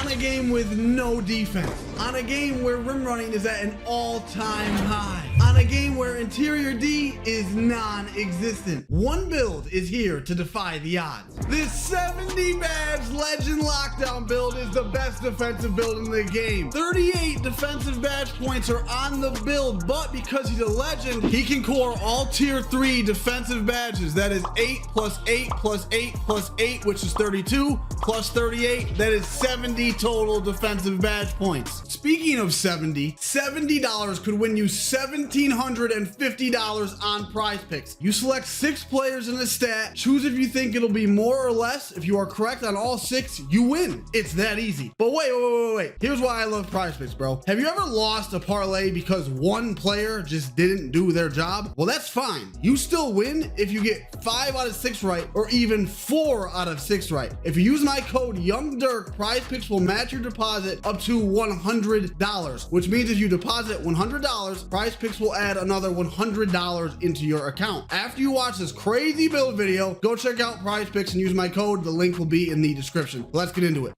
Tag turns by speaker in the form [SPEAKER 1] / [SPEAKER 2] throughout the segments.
[SPEAKER 1] On a game with no defense. On a game where rim running is at an all-time high. On a game where interior D is non-existent. One build is here to defy the odds. This 70 badge legend lockdown build is the best defensive build in the game. 38 defensive badge points are on the build, but because he's a legend, he can core all tier 3 defensive badges. That is 8 plus 8 plus 8 plus 8, which is 32, plus 38. That is 70 total defensive badge points. Speaking of $70 could win you $1,750 on Prize Picks. You select 6 players in the stat, choose if you think it'll be more or less. If you are correct on all 6, you win. It's that easy. But wait. Here's why I love Prize Picks, bro. Have you ever lost a parlay because one player just didn't do their job? Well, that's fine. You still win if you get 5 out of 6 right, or even 4 out of 6 right. If you use my code YoungDirk, Prize Picks will match your deposit up to $100, which means if you deposit $100, Prize Picks will add another $100 into your account. After you watch this crazy build video, go check out Prize Picks and use my code. The link will be in the description. Let's get into it.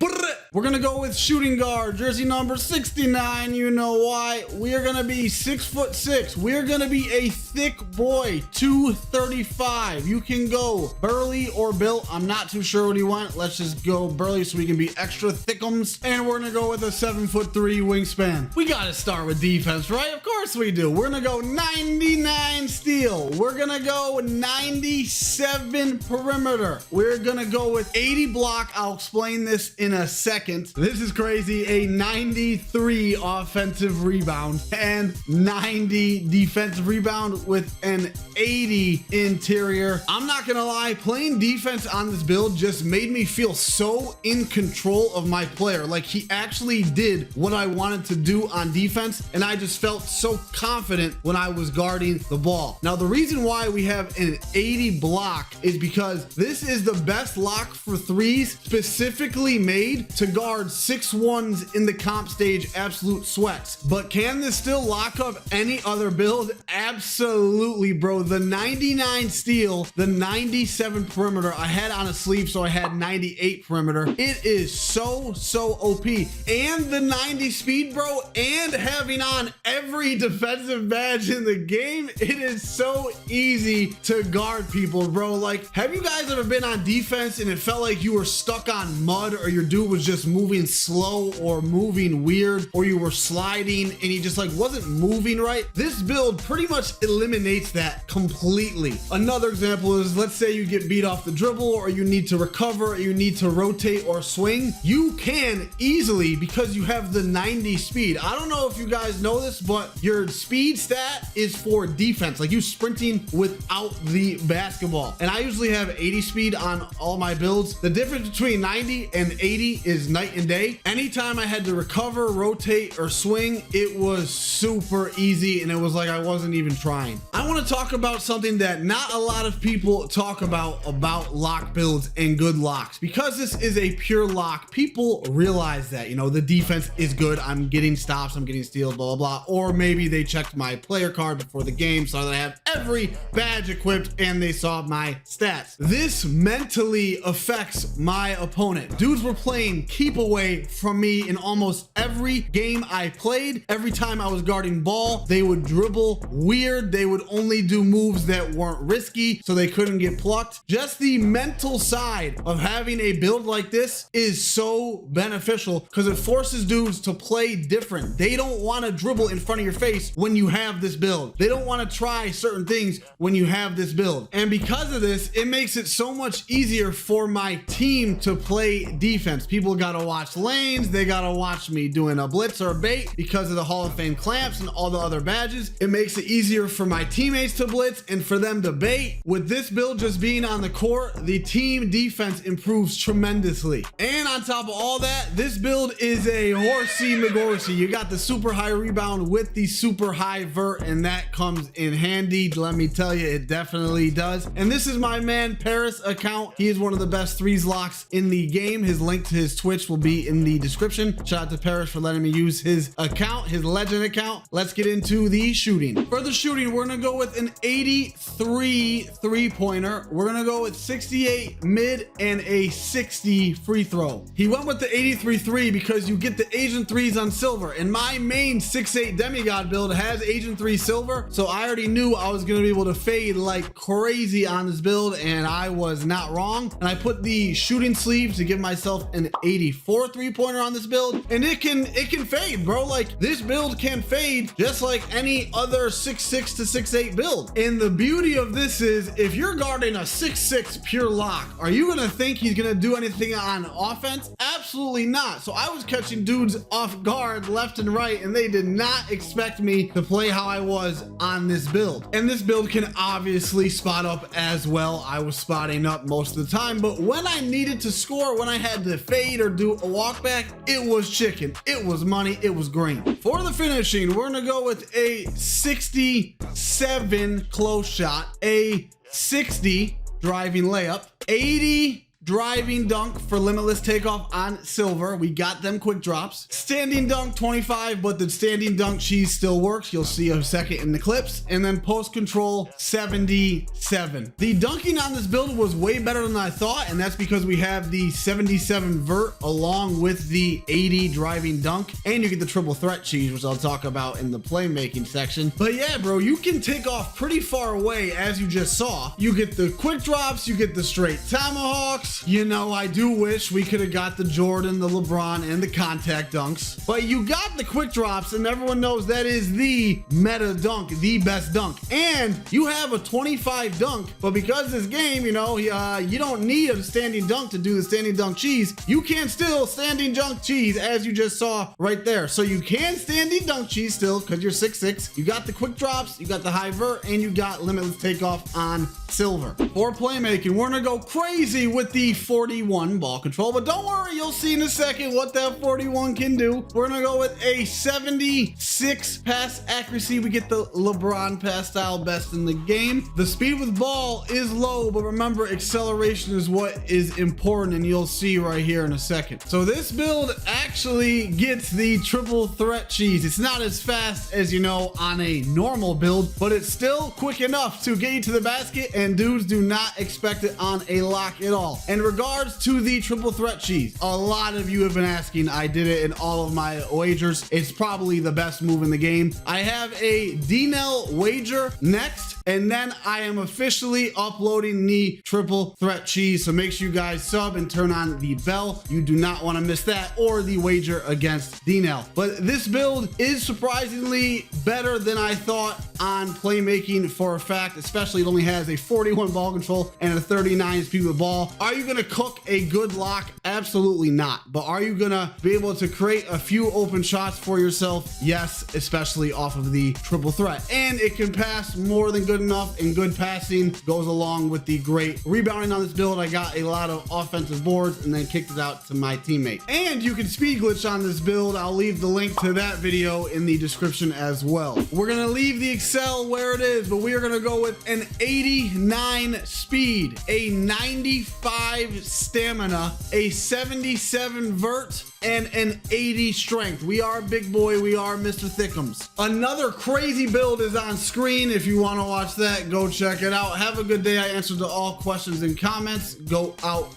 [SPEAKER 1] We're gonna go with shooting guard, jersey number 69. You know why. We are gonna be 6'6". We're gonna be a thick boy, 235. You can go burly or built. I'm not too sure what you want. Let's just go burly so we can be extra thickums. And we're gonna go with a 7'3" wingspan. We gotta start with defense, right? Of course we do. We're gonna go 99 steal. We're gonna go 97 perimeter. We're gonna go with 80 block. I'll explain this in a second. This is crazy. A 93 offensive rebound and 90 defensive rebound with an 80 interior. I'm not gonna lie, playing defense on this build just made me feel so in control of my player. Like, he actually did what I wanted to do on defense, and I just felt so confident when I was guarding the ball. Now, the reason why we have an 80 block is because this is the best lock for threes specifically made to guard 6'1s in the comp stage absolute sweats. But can this still lock up any other build? Absolutely, bro. The 99 steal, the 97 perimeter. I had on a sleeve, so I had 98 perimeter. It is so OP. And the 90 speed, bro, and having on every defensive badge in the game, it is so easy to guard people, bro. Like, have you guys ever been on defense and it felt like you were stuck on mud, or your dude was just moving slow or moving weird, or you were sliding and he just like wasn't moving right? This build pretty much eliminates that completely. Another example is, let's say you get beat off the dribble, or you need to recover, or you need to rotate or swing. You can easily, because you have the 90 speed. I don't know if you guys know this, but your speed stat is for defense, like you sprinting without the basketball. And I usually have 80 speed on all my builds. The difference between 90 and 80 is night and day. Anytime I had to recover, rotate, or swing, it was super easy, and it was like I wasn't even trying. I want to talk about something that not a lot of people talk about lock builds and good locks. Because this is a pure lock, people realize that, you know, the defense is good. I'm getting stops, I'm getting steals, blah, blah, blah. Or maybe they checked my player card before the game, saw that I have every badge equipped, and they saw my stats. This mentally affects my opponent. Dudes were playing keep away from me in almost every game I played. Every time I was guarding ball, they would dribble weird. They would only do moves that weren't risky, so they couldn't get plucked. Just the mental side of having a build like this is so beneficial, because it forces dudes to play different. They don't want to dribble in front of your face when you have this build. They don't want to try certain things when you have this build. And because of this, it makes it so much easier for my team to play defense. People gotta watch lanes, they gotta watch me doing a blitz or a bait because of the Hall of Fame clamps and all the other badges. It makes it easier for my teammates to blitz and for them to bait. With this build just being on the court, the team defense improves tremendously. And on top of all that, this build is a horsey McGorsey. You got the super high rebound with the super high vert, and that comes in handy. Let me tell you, it definitely does. And this is my man Paris account. He is one of the best threes locks in the game. His link to his Twitch will be in the description. Shout out to Paris for letting me use his account, his legend account. Let's get into the shooting. For the shooting, we're gonna go with an 83 three-pointer. We're gonna go with 68 mid and a 60 free throw. He went with the 83 3 because you get the Agent 3s on silver, and my main 6'8 demigod build has Agent 3 silver, so I already knew I was gonna be able to fade like crazy on this build, and I was not wrong. And I put the shooting sleeve to give myself an 84 three-pointer on this build, and it can fade, bro. Like, this build can fade just like any other 6'6 to 6'8 build. And the beauty of this is, if you're guarding a 6'6 pure lock, are you gonna think he's gonna do anything on offense? Absolutely not. So I was catching dudes off guard left and right, and they did not expect me to play how I was on this build. And this build can obviously spot up as well. I was spotting up most of the time, but when I needed to score, when I had to fade or do a walk back, it was chicken, it was money, it was green. For the finishing, we're gonna go with a 67 close shot, a 60 driving layup, 80 driving dunk for limitless takeoff on silver. We got them quick drops. Standing dunk 25, but the standing dunk cheese still works. You'll see a second in the clips. And then post control 77. The dunking on this build was way better than I thought, and that's because we have the 77 vert along with the 80 driving dunk, and you get the triple threat cheese, which I'll talk about in the playmaking section. But yeah, bro, you can take off pretty far away, as you just saw. You get the quick drops, you get the straight tomahawks. You know, I do wish we could have got the Jordan, the LeBron, and the contact dunks, but you got the quick drops, and everyone knows that is the meta dunk, the best dunk. And you have a 25 dunk, but because this game, you know, you don't need a standing dunk to do the standing dunk cheese. You can still standing dunk cheese, as you just saw right there. So you can standing dunk cheese still, because you're 6'6". You got the quick drops, you got the high vert, and you got limitless takeoff on silver. For playmaking, we're gonna go crazy with the 41 ball control, but don't worry, you'll see in a second what that 41 can do. We're gonna go with a 76 pass accuracy. We get the LeBron pass style, best in the game. The speed with ball is low, but remember, acceleration is what is important, and you'll see right here in a second. So this build actually gets the triple threat cheese. It's not as fast as, you know, on a normal build, but it's still quick enough to get you to the basket, and dudes do not expect it on a lock at all. In regards to the triple threat cheese, a lot of you have been asking. I did it in all of my wagers. It's probably the best move in the game. I have a DNL wager next, and then I am officially uploading the triple threat cheese. So make sure you guys sub and turn on the bell. You do not want to miss that, or the wager against DNL. But this build is surprisingly better than I thought on playmaking for a fact, especially it only has a 41 ball control and a 39 speed with ball. Are you going to cook a good lock? Absolutely not. But are you going to be able to create a few open shots for yourself? Yes, especially off of the triple threat. And it can pass more than good enough, and good passing goes along with the great rebounding on this build. I got a lot of offensive boards and then kicked it out to my teammate. And you can speed glitch on this build. I'll leave the link to that video in the description as well. We're going to leave the Excel where it is, but we are going to go with an 89 speed, a 95 stamina, a 77 vert, and an 80 strength. We are big boy. We are Mr. Thickums. Another crazy build is on screen. If you want to watch that, go check it out. Have a good day. I answered to all questions and comments. Go out.